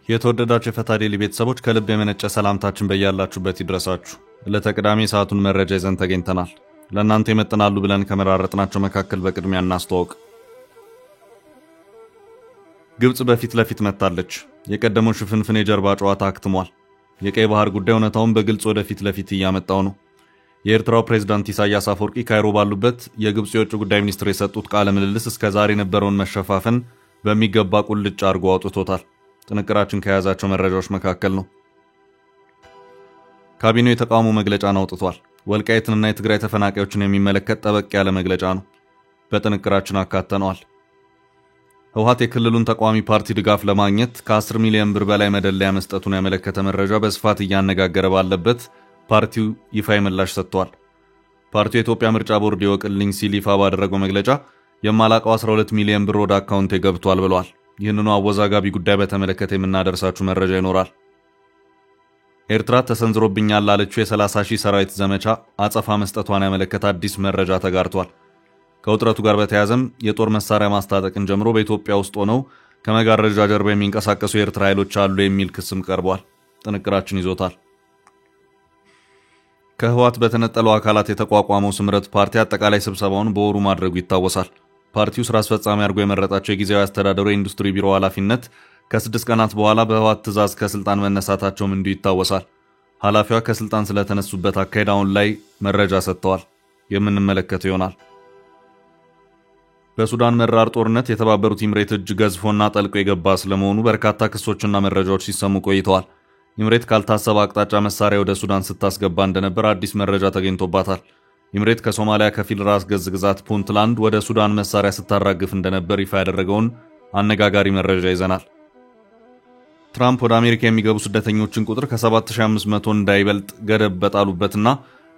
የተወደዳችሁ የፈታዴሊ ቤተሰቦች ከልብ የመነጨ ሰላምታችን በያላችሁበት ይድረሳችሁ። ለተቀዳሚ ሰዓቱን መረጃ ይዘን ተገኝተናል። ለእናንተ ይመጥናሉ ብለን ከመራረጥናቸው መካከል በቅድሚያ እናስተዋውቅ። ግብጽ በፊት ለፊት መታለች። የቀደመው ሽፍንፍን የጀርባ ጨዋታ አክትሟል። የቀይ ባህር ጉዳይ እውነታውን በግልጽ ወደፊት ለፊት እያመጣው ነው። የኤርትራው ፕሬዝዳንት ኢሳያስ አፈወርቂ ካይሮ ባሉበት የግብጽ የውጭ ጉዳይ ሚኒስትር የሰጡት ቃለ ምልልስ እስከዛሬ የነበረውን መሸፋፈን በሚገባ ቁልጭ አድርጎ አውጥቶታል። ጥንቅራችን ከያዛቸው መረጃዎች መካከል ነው። ካቢኔው የተቃውሞ መግለጫን አውጥቷል። ወልቃይትንና የትግራይ ተፈናቃዮችን የሚመለከት ጠበቅ ያለ መግለጫ ነው። በጥንቅራችን አካተነዋል። ህወሓት የክልሉን ተቃዋሚ ፓርቲ ድጋፍ ለማግኘት ከ10 ሚሊዮን ብር በላይ መደለያ መስጠቱን ያመለከተ መረጃ በስፋት እያነጋገረ ባለበት ፓርቲው ይፋዊ ምላሽ ሰጥቷል። ፓርቲው የኢትዮጵያ ምርጫ ቦርድ ይወቅልኝ ሲል ይፋ ባደረገው መግለጫ የማላቀው 12 ሚሊዮን ብር ወደ አካውንቴ ገብቷል ብሏል። ይህንኑ አወዛጋቢ ጉዳይ በተመለከተ የምናደርሳችሁ መረጃ ይኖራል። ኤርትራ ተሰንዝሮብኛል ላለችው የ30,000 ሰራዊት ዘመቻ አጸፋ መስጠቷን ያመለከተ አዲስ መረጃ ተጋርቷል። ከውጥረቱ ጋር በተያያዘም የጦር መሳሪያ ማስታጠቅን ጀምሮ በኢትዮጵያ ውስጥ ሆነው ከመጋረጃ ጀርባ የሚንቀሳቀሱ የኤርትራ ኃይሎች አሉ የሚል ክስም ቀርቧል። ጥንቅራችን ይዞታል። ከህወሓት በተነጠለው አካላት የተቋቋመው ስምረት ፓርቲ አጠቃላይ ስብሰባውን በወሩ ማድረጉ ይታወሳል። ፓርቲው ስራ አስፈጻሚ አድርጎ የመረጣቸው የጊዜያዊ አስተዳደሩ የኢንዱስትሪ ቢሮ ኃላፊነት ከ6 ቀናት በኋላ በህወሓት ትዕዛዝ ከስልጣን መነሳታቸውም እንዲሁ ይታወሳል። ኃላፊዋ ከስልጣን ስለተነሱበት አካሄድ አሁን ላይ መረጃ ሰጥተዋል። የምንመለከተው ይሆናል። በሱዳን መራር ጦርነት የተባበሩት ኢምሬት እጅ ገዝፎና ጠልቆ የገባ ስለመሆኑ በርካታ ክሶችና መረጃዎች ሲሰሙ ቆይተዋል። ኢምሬት ካልታሰበ አቅጣጫ መሳሪያ ወደ ሱዳን ስታስገባ እንደነበር አዲስ መረጃ ተገኝቶባታል። ኢምሬት ከሶማሊያ ከፊል ራስ ገዝ ግዛት ፑንትላንድ ወደ ሱዳን መሳሪያ ስታራግፍ እንደነበር ይፋ ያደረገውን አነጋጋሪ መረጃ ይዘናል። ትራምፕ ወደ አሜሪካ የሚገቡ ስደተኞችን ቁጥር ከ7500 እንዳይበልጥ ገደብ በጣሉበትና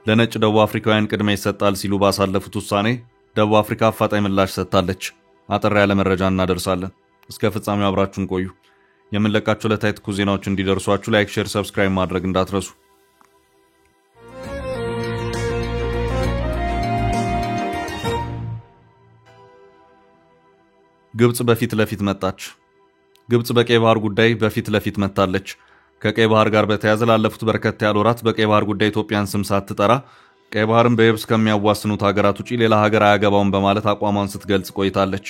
ለነጭ ደቡብ አፍሪካውያን ቅድሚያ ይሰጣል ሲሉ ባሳለፉት ውሳኔ ደቡብ አፍሪካ አፋጣኝ ምላሽ ሰጥታለች። አጠር ያለ መረጃ እናደርሳለን። እስከ ፍጻሜው አብራችሁን ቆዩ። የምንለቃቸው ዕለታዊ ትኩስ ዜናዎች እንዲደርሷችሁ ላይክ፣ ሼር፣ ሰብስክራይብ ማድረግ እንዳትረሱ። ግብጽ በፊት ለፊት መጣች። ግብጽ በቀይ ባህር ጉዳይ በፊት ለፊት መታለች። ከቀይ ባህር ጋር በተያያዘ ላለፉት በርከት ያለ ወራት በቀይ ባህር ጉዳይ ኢትዮጵያን ስም ሳትጠራ ቀይ ባህርን በየብስ ከሚያዋስኑት ሀገራት ውጪ ሌላ ሀገር አያገባውም በማለት አቋሟን ስትገልጽ ቆይታለች።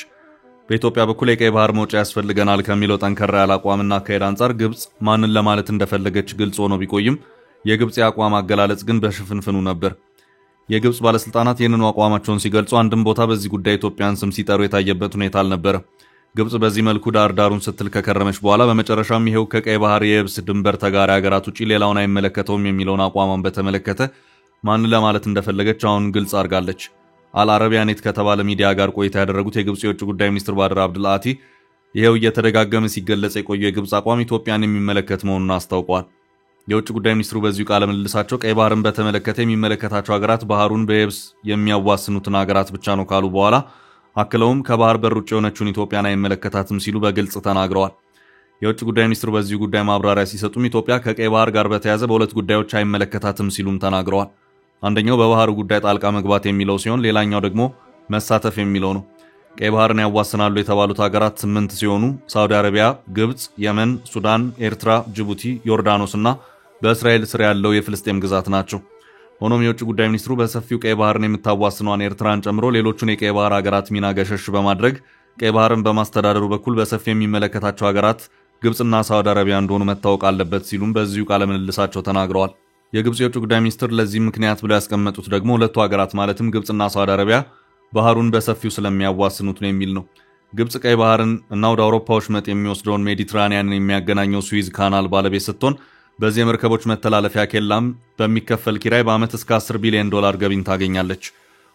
በኢትዮጵያ በኩል የቀይ ባህር መውጫ ያስፈልገናል ከሚለው ጠንከራ ያለ አቋምና አካሄድ አንጻር ግብጽ ማንን ለማለት እንደፈለገች ግልጽ ሆኖ ቢቆይም የግብጽ የአቋም አገላለጽ ግን በሽፍንፍኑ ነበር። የግብጽ ባለስልጣናት ይህንኑ አቋማቸውን ሲገልጹ አንድም ቦታ በዚህ ጉዳይ ኢትዮጵያን ስም ሲጠሩ የታየበት ሁኔታ አልነበረ። ግብጽ በዚህ መልኩ ዳርዳሩን ስትል ከከረመች በኋላ በመጨረሻም ይሄው ከቀይ ባህር የየብስ ድንበር ተጋሪ ሀገራት ውጪ ሌላውን አይመለከተውም የሚለውን አቋሟን በተመለከተ ማንን ለማለት እንደፈለገች አሁን ግልጽ አድርጋለች። አልአረቢያ ኔት ከተባለ ሚዲያ ጋር ቆይታ ያደረጉት የግብጽ የውጭ ጉዳይ ሚኒስትር ባድር አብዱልአቲ ይሄው እየተደጋገመ ሲገለጽ የቆየው የግብጽ አቋም ኢትዮጵያን የሚመለከት መሆኑን አስታውቀዋል። የውጭ ጉዳይ ሚኒስትሩ በዚሁ ቃለ ምልልሳቸው ቀይ ባህርን በተመለከተ የሚመለከታቸው ሀገራት ባህሩን በየብስ የሚያዋስኑትን ሀገራት ብቻ ነው ካሉ በኋላ አክለውም ከባህር በር ውጭ የሆነችውን ኢትዮጵያን አይመለከታትም ሲሉ በግልጽ ተናግረዋል። የውጭ ጉዳይ ሚኒስትሩ በዚሁ ጉዳይ ማብራሪያ ሲሰጡም ኢትዮጵያ ከቀይ ባህር ጋር በተያያዘ በሁለት ጉዳዮች አይመለከታትም ሲሉም ተናግረዋል። አንደኛው በባህሩ ጉዳይ ጣልቃ መግባት የሚለው ሲሆን ሌላኛው ደግሞ መሳተፍ የሚለው ነው። ቀይ ባህርን ያዋስናሉ የተባሉት ሀገራት 8 ሲሆኑ ሳውዲ አረቢያ፣ ግብጽ፣ የመን፣ ሱዳን፣ ኤርትራ፣ ጅቡቲ፣ ዮርዳኖስና በእስራኤል ስር ያለው የፍልስጤም ግዛት ናቸው። ሆኖም የውጭ ጉዳይ ሚኒስትሩ በሰፊው ቀይ ባህርን የምታዋስኗን ኤርትራን ጨምሮ ሌሎቹን የቀይ ባህር ሀገራት ሚና ገሸሽ በማድረግ ቀይ ባህርን በማስተዳደሩ በኩል በሰፊው የሚመለከታቸው ሀገራት ግብጽና ሳውዲ አረቢያ እንደሆኑ መታወቅ አለበት ሲሉም በዚሁ ቃለ ምልልሳቸው ተናግረዋል። የግብጽ የውጭ ጉዳይ ሚኒስትር ለዚህ ምክንያት ብለው ያስቀመጡት ደግሞ ሁለቱ ሀገራት ማለትም ግብጽና ሳውዲ አረቢያ ባህሩን በሰፊው ስለሚያዋስኑት ነው የሚል ነው። ግብጽ ቀይ ባህርን እና ወደ አውሮፓዎች መጥ የሚወስደውን ሜዲትራኒያንን የሚያገናኘው ስዊዝ ካናል ባለቤት ስትሆን በዚህ የመርከቦች መተላለፊያ ኬላም በሚከፈል ኪራይ በአመት እስከ $10 ቢሊዮን ገቢን ታገኛለች።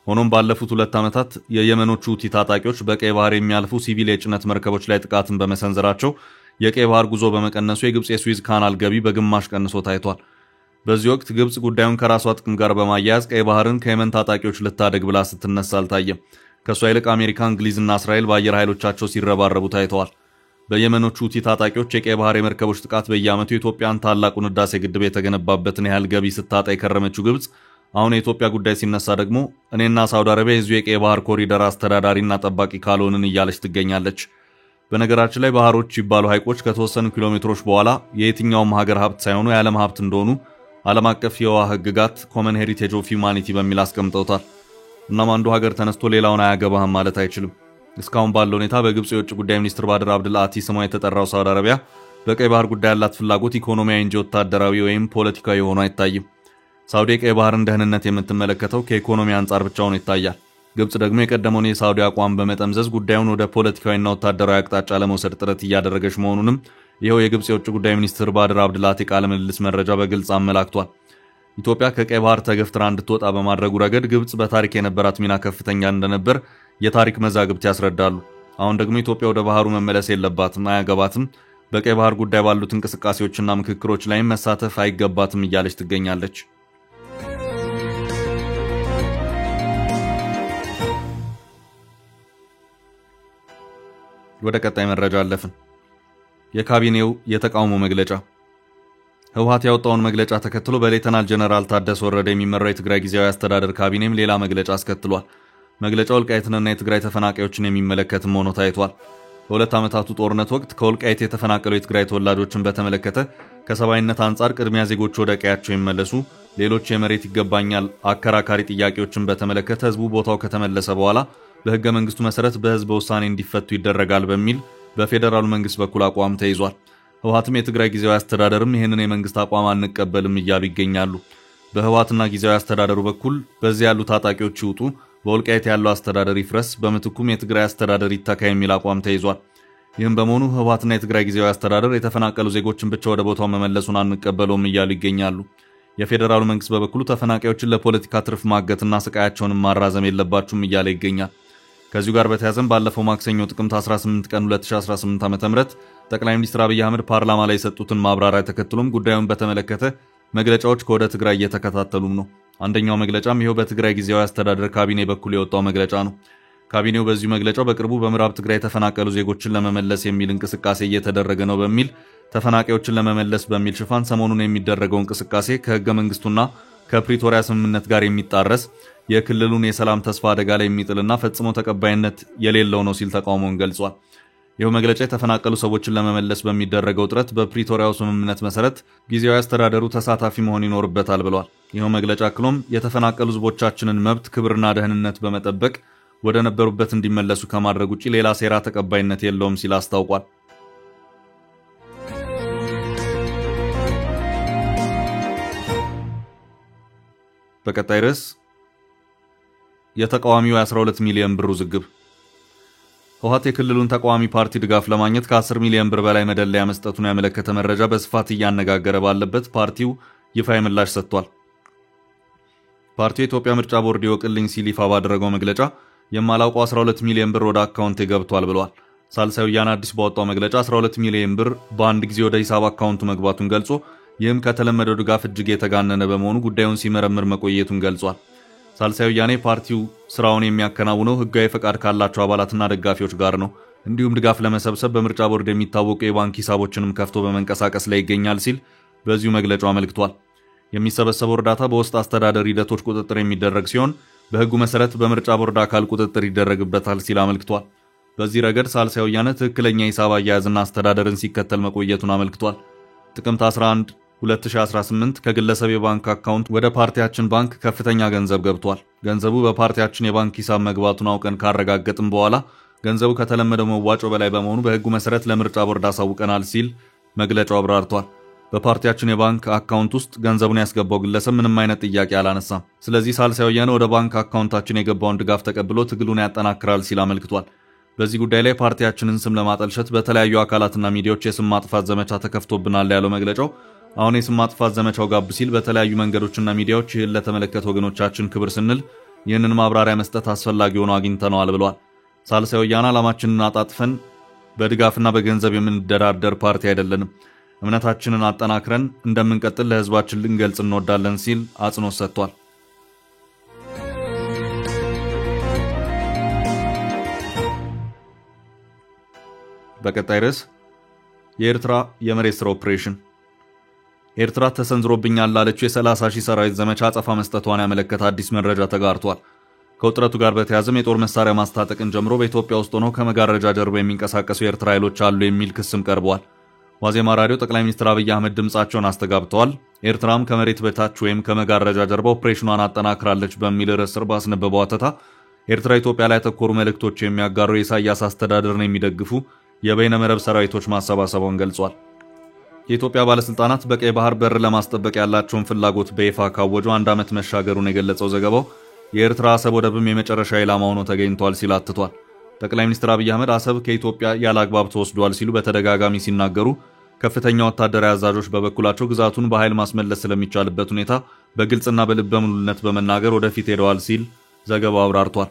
ሆኖም ባለፉት 2 ዓመታት የየመኖቹ ሁቲ ታጣቂዎች በቀይ ባህር የሚያልፉ ሲቪል የጭነት መርከቦች ላይ ጥቃትን በመሰንዘራቸው የቀይ ባህር ጉዞ በመቀነሱ የግብጽ የስዊዝ ካናል ገቢ በግማሽ ቀንሶ ታይቷል። በዚህ ወቅት ግብጽ ጉዳዩን ከራሷ ጥቅም ጋር በማያያዝ ቀይ ባህርን ከየመን ታጣቂዎች ልታደግ ብላ ስትነሳ አልታየም። ከሷ ይልቅ አሜሪካ፣ እንግሊዝና እስራኤል በአየር ኃይሎቻቸው ሲረባረቡ ታይተዋል። በየመኖቹ ሁቲ ታጣቂዎች የቀይ ባህር የመርከቦች ጥቃት በየዓመቱ የኢትዮጵያን ታላቁን ህዳሴ ግድብ የተገነባበትን ያህል ገቢ ስታጣ የከረመችው ግብጽ አሁን የኢትዮጵያ ጉዳይ ሲነሳ ደግሞ እኔና ሳውዲ አረቢያ የዚሁ የቀይ ባህር ኮሪደር አስተዳዳሪና ጠባቂ ካልሆንን እያለች ትገኛለች። በነገራችን ላይ ባህሮች ይባሉ ሐይቆች ከተወሰኑ ኪሎ ሜትሮች በኋላ የየትኛውም ሀገር ሀብት ሳይሆኑ የዓለም ሀብት እንደሆኑ ዓለም አቀፍ የውሃ ህግጋት ኮመን ሄሪቴጅ ኦፍ ሂውማኒቲ በሚል አስቀምጠውታል። እናም አንዱ ሀገር ተነስቶ ሌላውን አያገባህም ማለት አይችልም። እስካሁን ባለው ሁኔታ በግብጽ የውጭ ጉዳይ ሚኒስትር ባድር አብድልአቲ ስሟ የተጠራው ሳውዲ አረቢያ በቀይ ባህር ጉዳይ ያላት ፍላጎት ኢኮኖሚያዊ እንጂ ወታደራዊ ወይም ፖለቲካዊ ሆኖ አይታይም። ሳውዲ የቀይ ባህርን ደህንነት የምትመለከተው ከኢኮኖሚ አንጻር ብቻ ሆኖ ይታያል። ግብጽ ደግሞ የቀደመውን የሳውዲ አቋም በመጠምዘዝ ጉዳዩን ወደ ፖለቲካዊና ወታደራዊ አቅጣጫ ለመውሰድ ጥረት እያደረገች መሆኑንም ይኸው የግብጽ የውጭ ጉዳይ ሚኒስትር ባድር አብድልአቲ ቃለ ምልልስ መረጃ በግልጽ አመላክቷል። ኢትዮጵያ ከቀይ ባህር ተገፍትራ እንድትወጣ በማድረጉ ረገድ ግብጽ በታሪክ የነበራት ሚና ከፍተኛ እንደነበር የታሪክ መዛግብት ያስረዳሉ። አሁን ደግሞ ኢትዮጵያ ወደ ባህሩ መመለስ የለባትም፣ አያገባትም፣ በቀይ ባህር ጉዳይ ባሉት እንቅስቃሴዎችና ምክክሮች ላይም መሳተፍ አይገባትም እያለች ትገኛለች። ወደ ቀጣይ መረጃ አለፍን። የካቢኔው የተቃውሞ መግለጫ። ህወሓት ያወጣውን መግለጫ ተከትሎ በሌተናል ጀነራል ታደሰ ወረደ የሚመራው የትግራይ ጊዜያዊ አስተዳደር ካቢኔም ሌላ መግለጫ አስከትሏል። መግለጫው ወልቃይትንና የትግራይ ተፈናቃዮችን የሚመለከትም ሆኖ ታይቷል። በሁለት ዓመታቱ ጦርነት ወቅት ከወልቃይት የተፈናቀሉ የትግራይ ተወላጆችን በተመለከተ ከሰብአዊነት አንጻር ቅድሚያ ዜጎች ወደ ቀያቸው ይመለሱ፣ ሌሎች የመሬት ይገባኛል አከራካሪ ጥያቄዎችን በተመለከተ ህዝቡ ቦታው ከተመለሰ በኋላ በህገ መንግስቱ መሰረት በህዝብ ውሳኔ እንዲፈቱ ይደረጋል በሚል በፌደራሉ መንግስት በኩል አቋም ተይዟል። ህወሓትም የትግራይ ጊዜያዊ አስተዳደርም ይህንን የመንግስት አቋም አንቀበልም እያሉ ይገኛሉ። በህወሓትና ጊዜያዊ አስተዳደሩ በኩል በዚህ ያሉ ታጣቂዎች ይውጡ፣ በወልቃይት ያለው አስተዳደር ይፍረስ፣ በምትኩም የትግራይ አስተዳደር ይተካ የሚል አቋም ተይዟል። ይህም በመሆኑ ህወሓትና የትግራይ ጊዜያዊ አስተዳደር የተፈናቀሉ ዜጎችን ብቻ ወደ ቦታው መመለሱን አንቀበለውም እያሉ ይገኛሉ። የፌደራሉ መንግስት በበኩሉ ተፈናቃዮችን ለፖለቲካ ትርፍ ማገትና ስቃያቸውን ማራዘም የለባችሁም እያለ ይገኛል። ከዚሁ ጋር በተያያዘም ባለፈው ማክሰኞ ጥቅምት 18 ቀን 2018 ዓ.ም ጠቅላይ ሚኒስትር አብይ አህመድ ፓርላማ ላይ የሰጡትን ማብራሪያ ተከትሎም ጉዳዩን በተመለከተ መግለጫዎች ከወደ ትግራይ እየተከታተሉም ነው። አንደኛው መግለጫም ይኸው በትግራይ ጊዜያዊ አስተዳደር ካቢኔ በኩል የወጣው መግለጫ ነው። ካቢኔው በዚሁ መግለጫው በቅርቡ በምዕራብ ትግራይ የተፈናቀሉ ዜጎችን ለመመለስ የሚል እንቅስቃሴ እየተደረገ ነው በሚል ተፈናቃዮችን ለመመለስ በሚል ሽፋን ሰሞኑን የሚደረገው እንቅስቃሴ ከህገ መንግስቱና ከፕሪቶሪያ ስምምነት ጋር የሚጣረስ የክልሉን የሰላም ተስፋ አደጋ ላይ የሚጥልና ፈጽሞ ተቀባይነት የሌለው ነው ሲል ተቃውሞውን ገልጿል። ይኸው መግለጫ የተፈናቀሉ ሰዎችን ለመመለስ በሚደረገው ጥረት በፕሪቶሪያው ስምምነት መሰረት ጊዜያዊ አስተዳደሩ ተሳታፊ መሆን ይኖርበታል ብሏል። ይኸው መግለጫ አክሎም የተፈናቀሉ ህዝቦቻችንን መብት ክብርና ደህንነት በመጠበቅ ወደ ነበሩበት እንዲመለሱ ከማድረግ ውጪ ሌላ ሴራ ተቀባይነት የለውም ሲል አስታውቋል። በቀጣይ ርዕስ የተቃዋሚው 12 ሚሊዮን ብር ውዝግብ። ህወሓት የክልሉን ተቃዋሚ ፓርቲ ድጋፍ ለማግኘት ከ10 ሚሊዮን ብር በላይ መደለያ መስጠቱን ያመለከተ መረጃ በስፋት እያነጋገረ ባለበት ፓርቲው ይፋዊ ምላሽ ሰጥቷል። ፓርቲው የኢትዮጵያ ምርጫ ቦርድ ይወቅልኝ ሲል ይፋ ባደረገው መግለጫ የማላውቀው 12 ሚሊዮን ብር ወደ አካውንቴ ገብቷል ብሏል። ሳልሳይ ወያነ አዲስ ባወጣው መግለጫ 12 ሚሊዮን ብር በአንድ ጊዜ ወደ ሂሳብ አካውንቱ መግባቱን ገልጾ ይህም ከተለመደው ድጋፍ እጅግ የተጋነነ በመሆኑ ጉዳዩን ሲመረምር መቆየቱን ገልጿል። ሳልሳይ ወያኔ ፓርቲው ስራውን የሚያከናውነው ህጋዊ ፈቃድ ካላቸው አባላትና ደጋፊዎች ጋር ነው፣ እንዲሁም ድጋፍ ለመሰብሰብ በምርጫ ቦርድ የሚታወቁ የባንክ ሂሳቦችንም ከፍቶ በመንቀሳቀስ ላይ ይገኛል ሲል በዚሁ መግለጫው አመልክቷል። የሚሰበሰበው እርዳታ በውስጥ አስተዳደር ሂደቶች ቁጥጥር የሚደረግ ሲሆን በህጉ መሰረት በምርጫ ቦርድ አካል ቁጥጥር ይደረግበታል ሲል አመልክቷል። በዚህ ረገድ ሳልሳይ ወያነ ትክክለኛ ሂሳብ አያያዝና አስተዳደርን ሲከተል መቆየቱን አመልክቷል። ጥቅምት 11 2018 ከግለሰብ የባንክ አካውንት ወደ ፓርቲያችን ባንክ ከፍተኛ ገንዘብ ገብቷል። ገንዘቡ በፓርቲያችን የባንክ ሂሳብ መግባቱን አውቀን ካረጋገጥን በኋላ ገንዘቡ ከተለመደው መዋጮ በላይ በመሆኑ በህጉ መሰረት ለምርጫ ቦርድ አሳውቀናል ሲል መግለጫው አብራርቷል። በፓርቲያችን የባንክ አካውንት ውስጥ ገንዘቡን ያስገባው ግለሰብ ምንም አይነት ጥያቄ አላነሳም። ስለዚህ ሳልሳይ ወያነ ወደ ባንክ አካውንታችን የገባውን ድጋፍ ተቀብሎ ትግሉን ያጠናክራል ሲል አመልክቷል። በዚህ ጉዳይ ላይ ፓርቲያችንን ስም ለማጠልሸት በተለያዩ አካላትና ሚዲያዎች የስም ማጥፋት ዘመቻ ተከፍቶብናል ያለው መግለጫው አሁን የስም ማጥፋት ዘመቻው ጋብ ሲል በተለያዩ መንገዶችና ሚዲያዎች ይህን ለተመለከቱ ወገኖቻችን ክብር ስንል ይህንን ማብራሪያ መስጠት አስፈላጊ ሆኖ አግኝተነዋል ብሏል። ሳልሳይ ወያነ ዓላማችንን አጣጥፈን በድጋፍና በገንዘብ የምንደራደር ፓርቲ አይደለንም። እምነታችንን አጠናክረን እንደምንቀጥል ለህዝባችን ልንገልጽ እንወዳለን ሲል አጽንኦት ሰጥቷል። በቀጣይ ርዕስ የኤርትራ የመሬት ስራ ኦፕሬሽን። ኤርትራ ተሰንዝሮብኛል ላለችው የ30,000 ሰራዊት ዘመቻ አጸፋ መስጠቷን ያመለከተ አዲስ መረጃ ተጋርቷል። ከውጥረቱ ጋር በተያያዘም የጦር መሳሪያ ማስታጠቅን ጀምሮ በኢትዮጵያ ውስጥ ሆነው ከመጋረጃ ጀርባ የሚንቀሳቀሱ የኤርትራ ኃይሎች አሉ የሚል ክስም ቀርቧል። ዋዜማ ራዲዮ ጠቅላይ ሚኒስትር አብይ አህመድ ድምጻቸውን አስተጋብተዋል። ኤርትራም ከመሬት በታች ወይም ከመጋረጃ ጀርባ ኦፕሬሽኗን አጠናክራለች በሚል ርዕስ ስር ባስነበበው አተታ ኤርትራ ኢትዮጵያ ላይ ያተኮሩ መልእክቶች የሚያጋሩ የኢሳያስ አስተዳደርን የሚደግፉ የበይነመረብ ሰራዊቶች ማሰባሰቡን ገልጿል። የኢትዮጵያ ባለስልጣናት በቀይ ባህር በር ለማስጠበቅ ያላቸውን ፍላጎት በይፋ ካወጁ 1 ዓመት መሻገሩን የገለጸው ዘገባው የኤርትራ አሰብ ወደብም የመጨረሻ ኢላማ ሆኖ ተገኝቷል ሲል አትቷል። ጠቅላይ ሚኒስትር አብይ አህመድ አሰብ ከኢትዮጵያ ያለ አግባብ ተወስዷል ሲሉ በተደጋጋሚ ሲናገሩ፣ ከፍተኛ ወታደራዊ አዛዦች በበኩላቸው ግዛቱን በኃይል ማስመለስ ስለሚቻልበት ሁኔታ በግልጽና በልበ ሙሉነት በመናገር ወደፊት ሄደዋል ሲል ዘገባው አብራርቷል።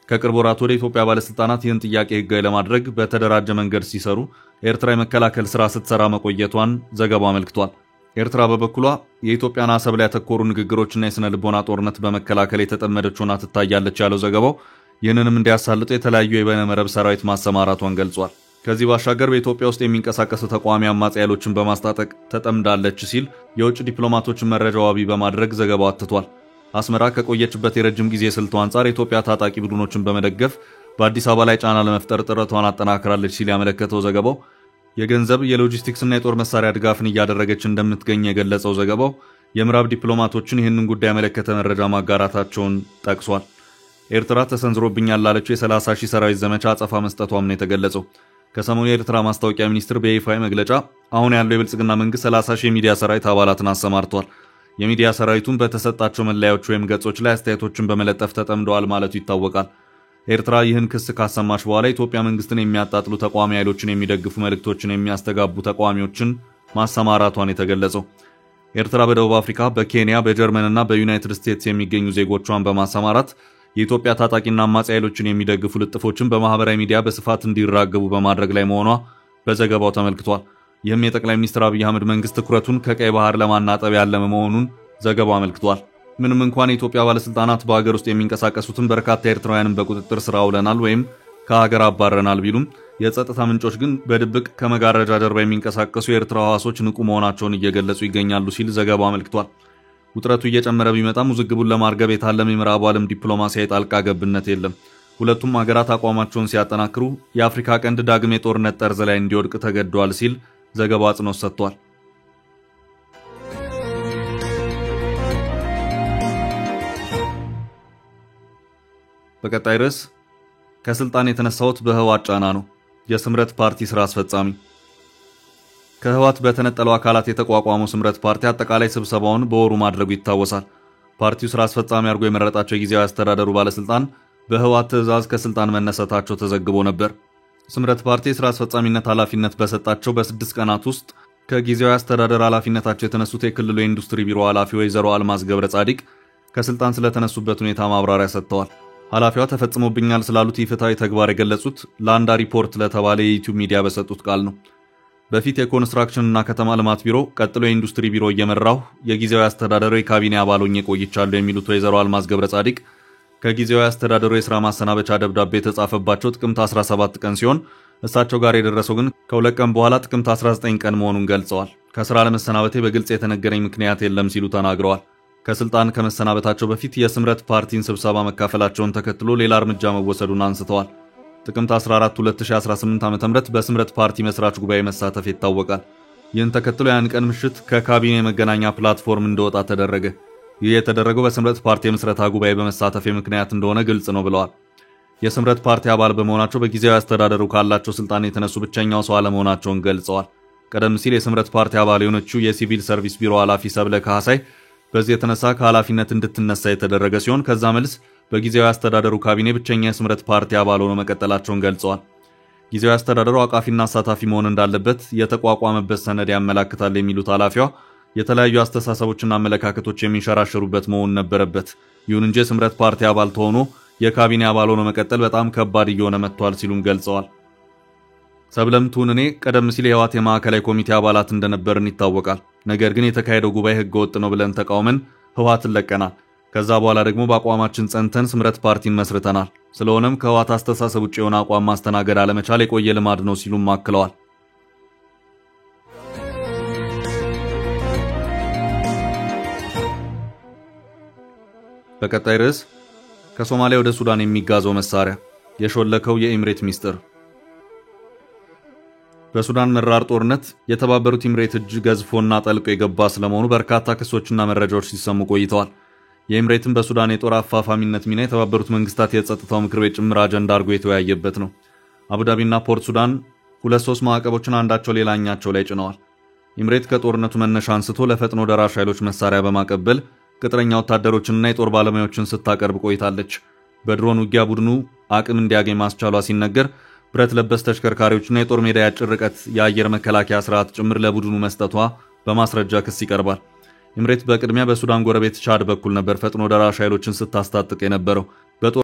ከቅርብ ወራት ወደ ኢትዮጵያ ባለስልጣናት ይህን ጥያቄ ህጋዊ ለማድረግ በተደራጀ መንገድ ሲሰሩ ኤርትራ የመከላከል ስራ ስትሰራ መቆየቷን ዘገባው አመልክቷል። ኤርትራ በበኩሏ የኢትዮጵያን አሰብ ላይ ያተኮሩ ንግግሮችና የስነ ልቦና ጦርነት በመከላከል የተጠመደች ሆና ትታያለች ያለው ዘገባው ይህንንም እንዲያሳልጡ የተለያዩ የበይነመረብ ሰራዊት ማሰማራቷን ገልጿል። ከዚህ ባሻገር በኢትዮጵያ ውስጥ የሚንቀሳቀሱ ተቃዋሚ አማጺ ኃይሎችን በማስታጠቅ ተጠምዳለች ሲል የውጭ ዲፕሎማቶችን መረጃ ዋቢ በማድረግ ዘገባው አትቷል። አስመራ ከቆየችበት የረጅም ጊዜ ስልቷ አንጻር የኢትዮጵያ ታጣቂ ቡድኖችን በመደገፍ በአዲስ አበባ ላይ ጫና ለመፍጠር ጥረቷን አጠናክራለች ሲል ያመለከተው ዘገባው የገንዘብ የሎጂስቲክስና የጦር መሳሪያ ድጋፍን እያደረገች እንደምትገኝ የገለጸው ዘገባው የምዕራብ ዲፕሎማቶችን ይህንን ጉዳይ ያመለከተ መረጃ ማጋራታቸውን ጠቅሷል። ኤርትራ ተሰንዝሮብኛል ላለችው የ30,000 ሰራዊት ዘመቻ አጸፋ መስጠቷም ነው የተገለጸው። ከሰሞኑ የኤርትራ ማስታወቂያ ሚኒስትር በይፋዊ መግለጫ አሁን ያለው የብልጽግና መንግስት 30,000 የሚዲያ ሰራዊት አባላትን አሰማርቷል። የሚዲያ ሰራዊቱን በተሰጣቸው መለያዎች ወይም ገጾች ላይ አስተያየቶችን በመለጠፍ ተጠምደዋል ማለቱ ይታወቃል። ኤርትራ ይህን ክስ ካሰማች በኋላ ኢትዮጵያ መንግስትን የሚያጣጥሉ ተቃዋሚ ኃይሎችን የሚደግፉ መልእክቶችን የሚያስተጋቡ ተቃዋሚዎችን ማሰማራቷን የተገለጸው ኤርትራ በደቡብ አፍሪካ፣ በኬንያ፣ በጀርመንና በዩናይትድ ስቴትስ የሚገኙ ዜጎቿን በማሰማራት የኢትዮጵያ ታጣቂና አማጺ ኃይሎችን የሚደግፉ ልጥፎችን በማህበራዊ ሚዲያ በስፋት እንዲራገቡ በማድረግ ላይ መሆኗ በዘገባው ተመልክቷል። ይህም የጠቅላይ ሚኒስትር አብይ አህመድ መንግስት ትኩረቱን ከቀይ ባህር ለማናጠብ ያለመ መሆኑን ዘገባው አመልክቷል። ምንም እንኳን የኢትዮጵያ ባለስልጣናት በሀገር ውስጥ የሚንቀሳቀሱትን በርካታ ኤርትራውያንን በቁጥጥር ስር አውለናል ወይም ከሀገር አባረናል ቢሉም የጸጥታ ምንጮች ግን በድብቅ ከመጋረጃ ጀርባ የሚንቀሳቀሱ የኤርትራ ህዋሶች ንቁ መሆናቸውን እየገለጹ ይገኛሉ ሲል ዘገባው አመልክቷል። ውጥረቱ እየጨመረ ቢመጣም ውዝግቡን ለማርገብ የታለመ የምዕራቡ ዓለም ዲፕሎማሲያዊ ጣልቃ ገብነት የለም። ሁለቱም ሀገራት አቋማቸውን ሲያጠናክሩ የአፍሪካ ቀንድ ዳግም የጦርነት ጠርዝ ላይ እንዲወድቅ ተገደዋል ሲል ዘገባው አጽንኦት ሰጥቷል። በቀጣይ ርዕስ ከስልጣን የተነሳሁት በህወሓት ጫና ነው። የስምረት ፓርቲ ስራ አስፈጻሚ ከህወሓት በተነጠሉ አካላት የተቋቋመው ስምረት ፓርቲ አጠቃላይ ስብሰባውን በወሩ ማድረጉ ይታወሳል። ፓርቲው ስራ አስፈጻሚ አድርጎ የመረጣቸው የጊዜያዊ አስተዳደሩ ባለስልጣን በህወሓት ትዕዛዝ ከስልጣን መነሳታቸው ተዘግቦ ነበር። ስምረት ፓርቲ የስራ አስፈጻሚነት ኃላፊነት በሰጣቸው በ6 ቀናት ውስጥ ከጊዜያዊ አስተዳደር ኃላፊነታቸው የተነሱት የክልሉ የኢንዱስትሪ ቢሮ ኃላፊ ወይዘሮ አልማዝ ገብረ ጻዲቅ ከስልጣን ስለተነሱበት ሁኔታ ማብራሪያ ሰጥተዋል። ኃላፊዋ ተፈጽሞብኛል ስላሉት ኢፍትሐዊ ተግባር የገለጹት ለአንዳ ሪፖርት ለተባለ የዩቲዩብ ሚዲያ በሰጡት ቃል ነው። በፊት የኮንስትራክሽን እና ከተማ ልማት ቢሮ፣ ቀጥሎ የኢንዱስትሪ ቢሮ እየመራሁ የጊዜያዊ አስተዳደሩ የካቢኔ አባል ሆኜ ቆይቻለሁ የሚሉት ወይዘሮ አልማዝ ገብረ ጻዲቅ ከጊዜያዊ አስተዳደሩ የሥራ ማሰናበቻ ደብዳቤ የተጻፈባቸው ጥቅምት 17 ቀን ሲሆን እሳቸው ጋር የደረሰው ግን ከ2 ቀን በኋላ ጥቅምት 19 ቀን መሆኑን ገልጸዋል። ከሥራ ለመሰናበቴ በግልጽ የተነገረኝ ምክንያት የለም ሲሉ ተናግረዋል። ከስልጣን ከመሰናበታቸው በፊት የስምረት ፓርቲን ስብሰባ መካፈላቸውን ተከትሎ ሌላ እርምጃ መወሰዱን አንስተዋል። ጥቅምት 14 2018 ዓ.ም በስምረት ፓርቲ መስራች ጉባኤ መሳተፍ ይታወቃል። ይህን ተከትሎ ያን ቀን ምሽት ከካቢኔ የመገናኛ ፕላትፎርም እንደወጣ ተደረገ። ይህ የተደረገው በስምረት ፓርቲ የምስረታ ጉባኤ በመሳተፍ ምክንያት እንደሆነ ግልጽ ነው ብለዋል። የስምረት ፓርቲ አባል በመሆናቸው በጊዜያዊ አስተዳደሩ ካላቸው ስልጣን የተነሱ ብቸኛው ሰው አለመሆናቸውን ገልጸዋል። ቀደም ሲል የስምረት ፓርቲ አባል የሆነችው የሲቪል ሰርቪስ ቢሮ ኃላፊ ሰብለ ካህሳይ በዚህ የተነሳ ከኃላፊነት እንድትነሳ የተደረገ ሲሆን ከዛ መልስ በጊዜያዊ አስተዳደሩ ካቢኔ ብቸኛ የስምረት ፓርቲ አባል ሆነው መቀጠላቸውን ገልጸዋል። ጊዜያዊ አስተዳደሩ አቃፊና አሳታፊ መሆን እንዳለበት የተቋቋመበት ሰነድ ያመላክታል የሚሉት ኃላፊዋ የተለያዩ አስተሳሰቦችና አመለካከቶች የሚንሸራሸሩበት መሆን ነበረበት። ይሁን እንጂ የስምረት ፓርቲ አባል ተሆኖ የካቢኔ አባል ሆኖ መቀጠል በጣም ከባድ እየሆነ መጥቷል ሲሉም ገልጸዋል። ሰብለም ቱንኔ ቀደም ሲል የህወሓት የማዕከላዊ ኮሚቴ አባላት እንደነበርን ይታወቃል። ነገር ግን የተካሄደው ጉባኤ ህገ ወጥ ነው ብለን ተቃውመን ህወሓትን ለቀናል። ከዛ በኋላ ደግሞ በአቋማችን ጸንተን ስምረት ፓርቲን መስርተናል። ስለሆነም ከህወሓት አስተሳሰብ ውጭ የሆነ አቋም ማስተናገድ አለመቻል የቆየ ልማድ ነው ሲሉም አክለዋል። በቀጣይ ርዕስ ከሶማሊያ ወደ ሱዳን የሚጋዘው መሳሪያ የሾለከው የኤምሬት ሚስጥር። በሱዳን መራር ጦርነት የተባበሩት ኤምሬት እጅ ገዝፎና ጠልቆ የገባ ስለመሆኑ በርካታ ክሶችና መረጃዎች ሲሰሙ ቆይተዋል። የኤምሬትን በሱዳን የጦር አፋፋሚነት ሚና የተባበሩት መንግስታት የጸጥታው ምክር ቤት ጭምር አጀንዳ አድርጎ የተወያየበት ነው። አቡዳቢና ፖርት ሱዳን 2-3 ማዕቀቦችን አንዳቸው ሌላኛቸው ላይ ጭነዋል። ኤምሬት ከጦርነቱ መነሻ አንስቶ ለፈጥኖ ደራሽ ኃይሎች መሳሪያ በማቀበል ቅጥረኛ ወታደሮችንና የጦር ባለሙያዎችን ስታቀርብ ቆይታለች። በድሮን ውጊያ ቡድኑ አቅም እንዲያገኝ ማስቻሏ ሲነገር ብረት ለበስ ተሽከርካሪዎችና የጦር ሜዳ ያጭር ርቀት የአየር መከላከያ ስርዓት ጭምር ለቡድኑ መስጠቷ በማስረጃ ክስ ይቀርባል። ኤምሬት በቅድሚያ በሱዳን ጎረቤት ቻድ በኩል ነበር ፈጥኖ ደራሽ ኃይሎችን ስታስታጥቅ የነበረው።